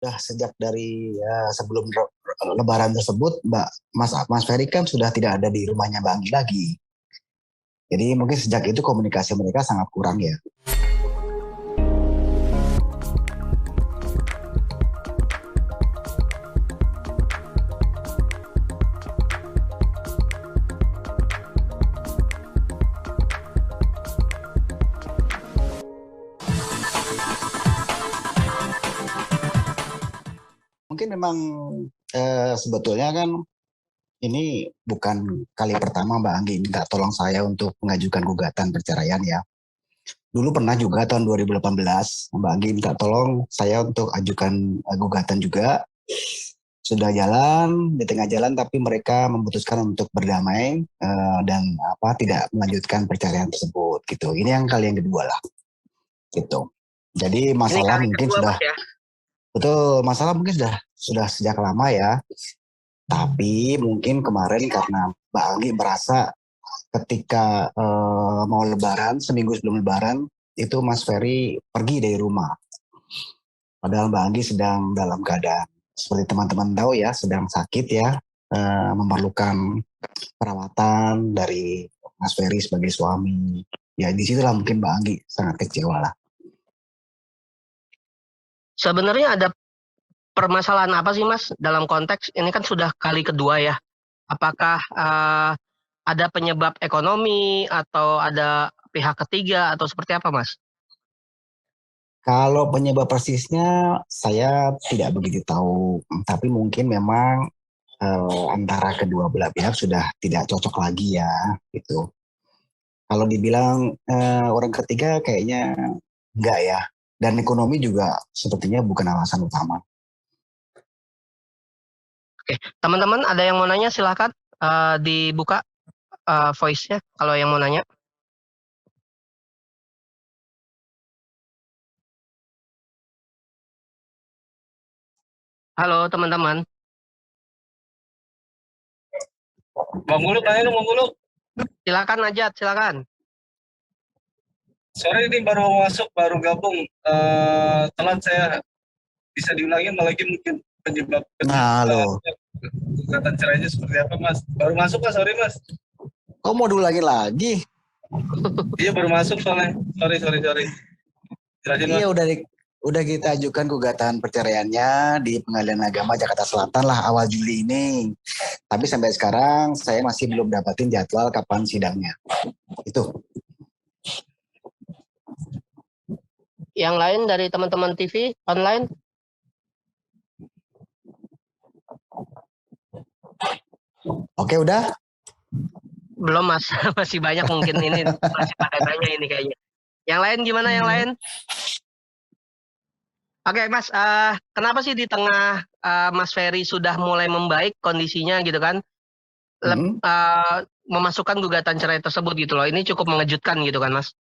Sudah sejak dari sebelum Lebaran tersebut, Mas Ferry kan sudah tidak ada di rumahnya Mbak Anggi lagi. Jadi mungkin sejak itu komunikasi mereka sangat kurang ya. Mungkin memang sebetulnya kan ini bukan kali pertama Mbak Anggi minta tolong saya untuk mengajukan gugatan perceraian ya. Dulu pernah juga tahun 2018 Mbak Anggi minta tolong saya untuk ajukan gugatan juga. Sudah jalan di tengah jalan tapi mereka memutuskan untuk berdamai dan tidak melanjutkan perceraian tersebut gitu. Ini yang kali yang kedua lah gitu. Jadi Ini masalah kali mungkin kedua sudah Mas ya. betul, masalah mungkin sudah sejak lama ya. Tapi mungkin kemarin karena Mbak Anggi merasa ketika mau Lebaran, seminggu sebelum Lebaran, itu Mas Ferry pergi dari rumah. Padahal Mbak Anggi sedang dalam keadaan, seperti teman-teman tahu ya, sedang sakit ya, memerlukan perawatan dari Mas Ferry sebagai suami. Ya disitulah mungkin Mbak Anggi sangat kecewa lah. Sebenarnya ada permasalahan apa sih Mas dalam konteks ini kan sudah kali kedua ya. Apakah ada penyebab ekonomi atau ada pihak ketiga atau seperti apa Mas? Kalau penyebab persisnya saya tidak begitu tahu, tapi mungkin memang antara kedua belah pihak sudah tidak cocok lagi ya, gitu. Kalau dibilang orang ketiga kayaknya enggak ya, dan ekonomi juga sepertinya bukan alasan utama. Oke, teman-teman ada yang mau nanya silahkan dibuka voice-nya kalau yang mau nanya. Halo teman-teman. Bang Muluk, tanya lu Bang Muluk. Silakan Najat, silakan. Sore ini baru masuk, baru gabung. Telat saya, bisa diulangin lagi mungkin penyebab gugatan cerainya seperti apa Mas? Baru masuk Mas, sorry Mas. Kok mau diulangi lagi? Iya baru masuk soalnya, sorry. Jelasin Mas. Iya udah kita ajukan gugatan perceraiannya di Pengadilan Agama Jakarta Selatan lah awal Juli ini. Tapi sampai sekarang saya masih belum dapatin jadwal kapan sidangnya. Itu. Yang lain dari teman-teman TV online? Oke, udah? Belum Mas, masih banyak mungkin ini masih pada nanya ini kayaknya. Yang lain gimana yang lain? Oke Mas, kenapa sih di tengah Mas Ferry sudah mulai membaik kondisinya gitu kan, memasukkan gugatan cerai tersebut gitu loh, ini cukup mengejutkan gitu kan Mas?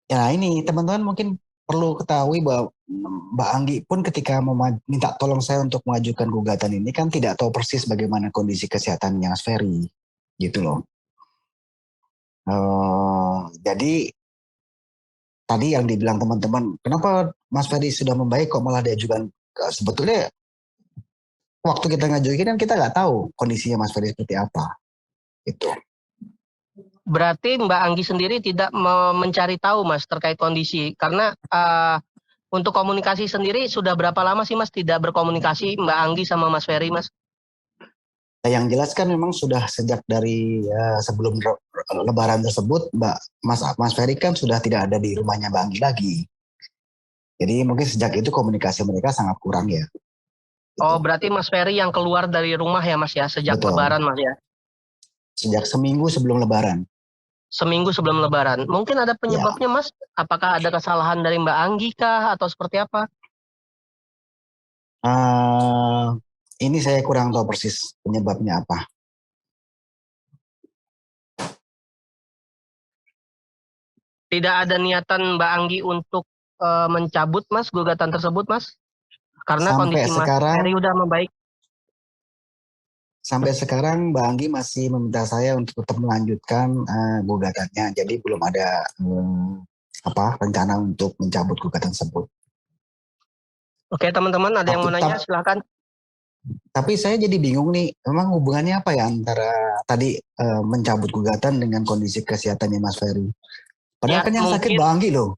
Ya ini teman-teman mungkin perlu ketahui bahwa Mbak Anggi pun ketika minta tolong saya untuk mengajukan gugatan ini kan tidak tahu persis bagaimana kondisi kesehatannya Mas Ferry gitu loh. Jadi tadi yang dibilang teman-teman, kenapa Mas Ferry sudah membaik kok malah diajukan? Sebetulnya waktu kita ngajuin kan kita nggak tahu kondisinya Mas Ferry seperti apa. Itu. Berarti Mbak Anggi sendiri tidak mencari tahu Mas terkait kondisi, karena untuk komunikasi sendiri sudah berapa lama sih Mas tidak berkomunikasi Mbak Anggi sama Mas Ferry Mas? Yang jelas kan memang sudah sejak dari sebelum Lebaran tersebut, Mas Ferry kan sudah tidak ada di rumahnya Mbak Anggi lagi. Jadi mungkin sejak itu komunikasi mereka sangat kurang ya. Gitu. Oh berarti Mas Ferry yang keluar dari rumah ya Mas ya sejak Lebaran Mas ya? Sejak seminggu sebelum Lebaran. Seminggu sebelum Lebaran. Mungkin ada penyebabnya ya. Mas? Apakah ada kesalahan dari Mbak Anggi kah atau seperti apa? Ini saya kurang tahu persis penyebabnya apa. Tidak ada niatan Mbak Anggi untuk mencabut Mas gugatan tersebut Mas? Karena sampai kondisi sekarang, Mas Ferry udah membaik. Sampai sekarang Mbak Anggi masih meminta saya untuk tetap melanjutkan gugatannya. Jadi belum ada rencana untuk mencabut gugatan tersebut. Oke teman-teman, ada yang Tapi, mau nanya silahkan. tapi saya jadi bingung nih, memang hubungannya apa ya antara tadi mencabut gugatan dengan kondisi kesehatannya Mas Ferry? Padahal Ya kan yang sakit mungkin, Mbak Anggi loh.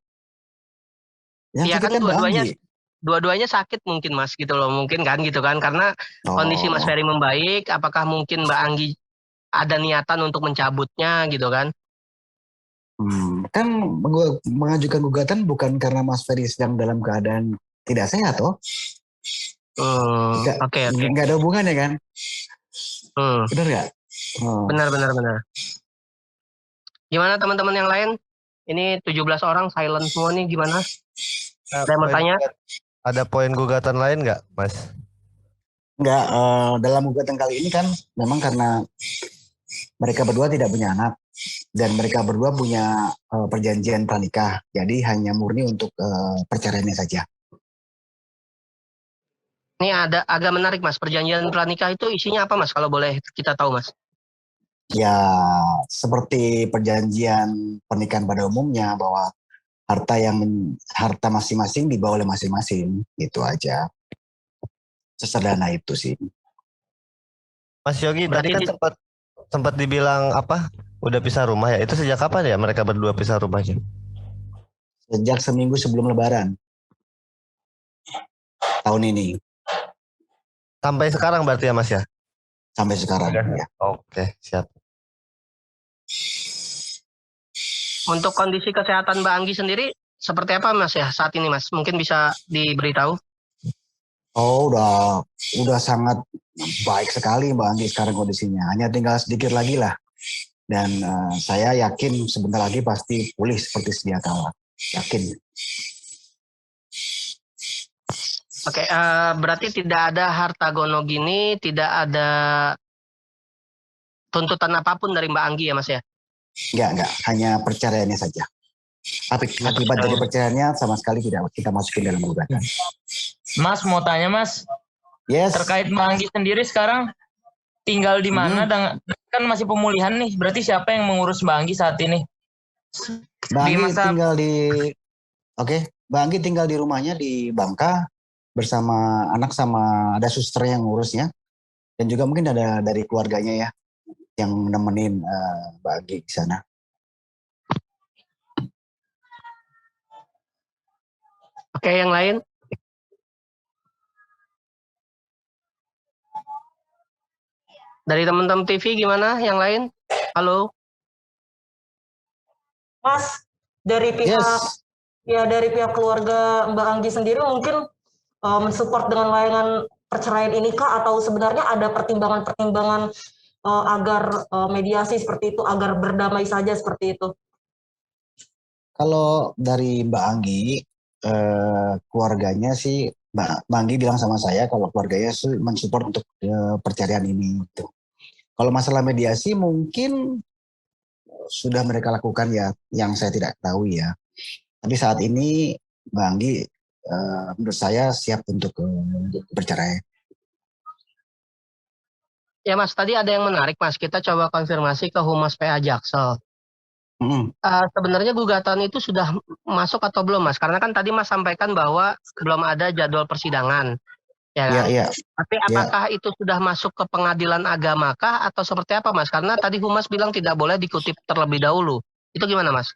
Yang ya sakit kan kan Mbak dua-duanya Anggi. dua-duanya sakit mungkin Mas gitu loh, mungkin kan gitu kan, karena kondisi Mas Oh, Ferry membaik, apakah mungkin Mbak Anggi ada niatan untuk mencabutnya gitu kan? kan mengajukan gugatan bukan karena Mas Ferry sedang dalam keadaan tidak sehat, toh? Oke oke. Nggak ada hubungannya kan? Hmm, Benar nggak? Oh. benar benar benar. Gimana teman-teman yang lain? Ini 17 orang silent semua nih, gimana? Nah, Ada yang mau tanya? ada poin gugatan lain nggak, Mas? Nggak, dalam gugatan kali ini kan memang karena mereka berdua tidak punya anak dan mereka berdua punya perjanjian pranikah. Jadi hanya murni untuk perceraiannya saja. Ini ada agak menarik Mas, perjanjian pranikah itu isinya apa Mas kalau boleh kita tahu Mas? Ya, seperti perjanjian pernikahan pada umumnya bahwa harta masing-masing dibawa oleh masing-masing, itu aja. Sesederhana itu sih. Mas Yogi tadi Berarti kan sempat sempat dibilang apa? Udah pisah rumah ya. Itu sejak kapan ya mereka berdua pisah rumahnya? Sejak seminggu sebelum Lebaran tahun ini Sampai sekarang berarti ya, Mas ya? sampai sekarang. Ya. Oke, siap. untuk kondisi kesehatan Mbak Anggi sendiri seperti apa Mas ya saat ini Mas? Mungkin bisa diberitahu? Oh, udah sangat baik sekali Mbak Anggi sekarang kondisinya. Hanya tinggal sedikit lagi lah. Dan saya yakin sebentar lagi pasti pulih seperti sedia kala. Yakin. Oke, berarti tidak ada harta gono gini, tidak ada tuntutan apapun dari Mbak Anggi ya Mas ya? Enggak. Hanya perceraiannya saja. Tapi akibat dari perceraiannya sama sekali tidak kita masukin dalam gugatan. Mas mau tanya Mas, Yes. terkait Mbak Anggi sendiri sekarang tinggal di mana dan kan masih pemulihan nih, berarti siapa yang mengurus Mbak Anggi saat ini? Mbak Anggi masa tinggal di Mbak Anggi tinggal di rumahnya di Bangka bersama anak sama ada suster yang ngurusnya dan juga mungkin ada dari keluarganya ya yang nemenin Mbak Anggi di sana. Oke, yang lain? Dari teman-teman TV gimana? Yang lain? Halo? Mas, dari pihak keluarga Mbak Anggi sendiri mungkin mensupport dengan layanan perceraian ini kah, atau sebenarnya ada pertimbangan-pertimbangan agar mediasi seperti itu, agar berdamai saja seperti itu? Kalau dari Mbak Anggi, keluarganya sih Mbak Anggi bilang sama saya kalau keluarganya sih mensupport untuk perceraian ini. Gitu. Kalau masalah mediasi mungkin sudah mereka lakukan ya, yang saya tidak tahu ya. Tapi saat ini Mbak Anggi menurut saya siap untuk bercerai. Ya Mas, tadi ada yang menarik Mas. Kita coba konfirmasi ke Humas PA Jaksel. Sebenarnya gugatan itu sudah masuk atau belum Mas? Karena kan tadi Mas sampaikan bahwa belum ada jadwal persidangan. Ya kan? Iya. Tapi apakah itu sudah masuk ke pengadilan agamakah atau seperti apa Mas? Karena tadi Humas bilang tidak boleh dikutip terlebih dahulu. Itu gimana Mas?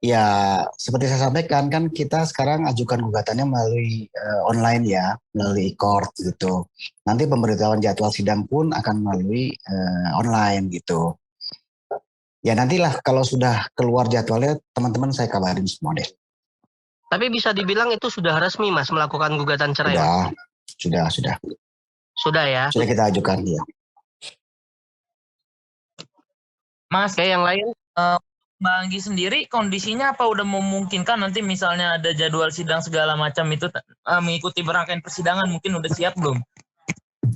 Ya, seperti saya sampaikan kan kita sekarang ajukan gugatannya melalui online ya, melalui e-court gitu. Nanti pemberitahuan jadwal sidang pun akan melalui online gitu. Ya nantilah kalau sudah keluar jadwalnya teman-teman saya kabarin semua deh. Tapi bisa dibilang itu sudah resmi Mas melakukan gugatan cerai? Sudah. Sudah ya? Sudah kita ajukan ya. Mas, Oke, yang lain? Mbak Anggi sendiri kondisinya apa udah memungkinkan nanti misalnya ada jadwal sidang segala macam itu mengikuti rangkaian persidangan, mungkin udah siap belum?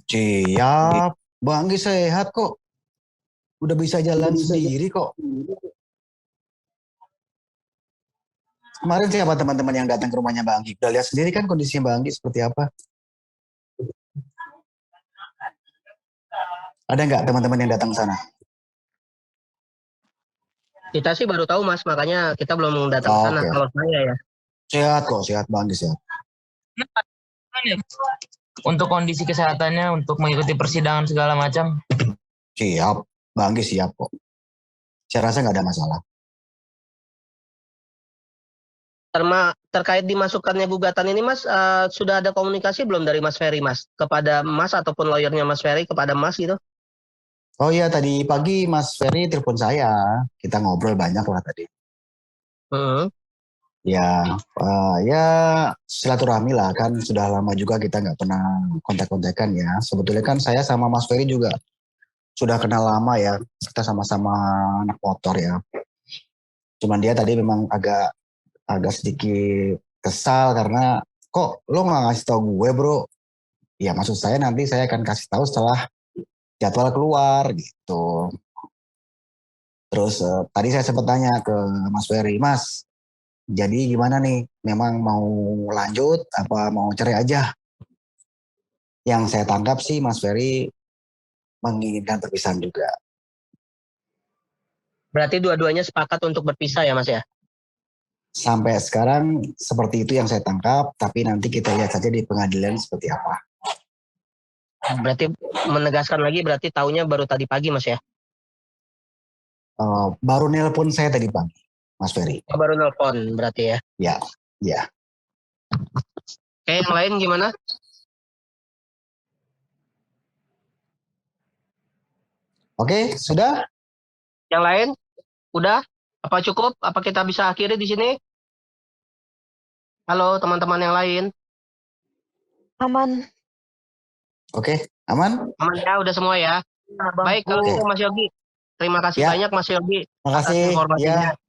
Siap, Mbak Anggi sehat kok. Udah bisa jalan sendiri kok. Kemarin siapa teman-teman yang datang ke rumahnya Mbak Anggi? Udah lihat sendiri kan kondisi Mbak Anggi seperti apa? Ada nggak teman-teman yang datang ke sana? Kita sih baru tahu Mas, makanya kita belum datang ke sana. Oke. Kalau saya ya. Sehat kok, sehat Mbak Anggi sehat. Kan ya, untuk kondisi kesehatannya, untuk mengikuti persidangan segala macam. Siap, Bang Anggi siap kok. Saya rasa nggak ada masalah. Terkait dimasukkannya gugatan ini Mas, sudah ada komunikasi belum dari Mas Ferry Mas kepada Mas ataupun lawyernya Mas Ferry kepada Mas gitu? Oh iya, tadi pagi Mas Ferry telepon saya. Kita ngobrol banyak lah tadi. Hmm. Ya, ya silaturahmi lah, kan sudah lama juga kita nggak pernah kontak-kontakan ya. Sebetulnya kan saya sama Mas Ferry juga sudah kenal lama ya. Kita sama-sama anak motor ya. Cuman dia tadi memang agak sedikit kesal karena kok lo nggak ngasih tahu gue bro. Ya maksud saya nanti saya akan kasih tahu setelah jadwal keluar gitu. Terus tadi saya sempat tanya ke Mas Ferry, Mas, jadi gimana nih? Memang mau lanjut apa mau cerai aja? Yang saya tangkap sih Mas Ferry menginginkan perpisahan juga. Berarti dua-duanya sepakat untuk berpisah ya Mas ya? Sampai sekarang seperti itu yang saya tangkap, tapi nanti kita lihat saja di pengadilan seperti apa. Berarti menegaskan lagi berarti taunya baru tadi pagi Mas ya? Baru nelpon saya tadi pagi, Mas Ferry. Baru nelpon berarti ya? Ya, ya. Oke, yang lain gimana? Oke, sudah? Yang lain? Udah? Apa cukup? Apa kita bisa akhiri di sini? Halo teman-teman yang lain. Aman. Oke, aman? Aman ya, udah semua ya. Baik, kalau Oke. gitu Mas Yogi. Terima kasih Ya. banyak Mas Yogi Terima atas kasih. informasinya. Ya.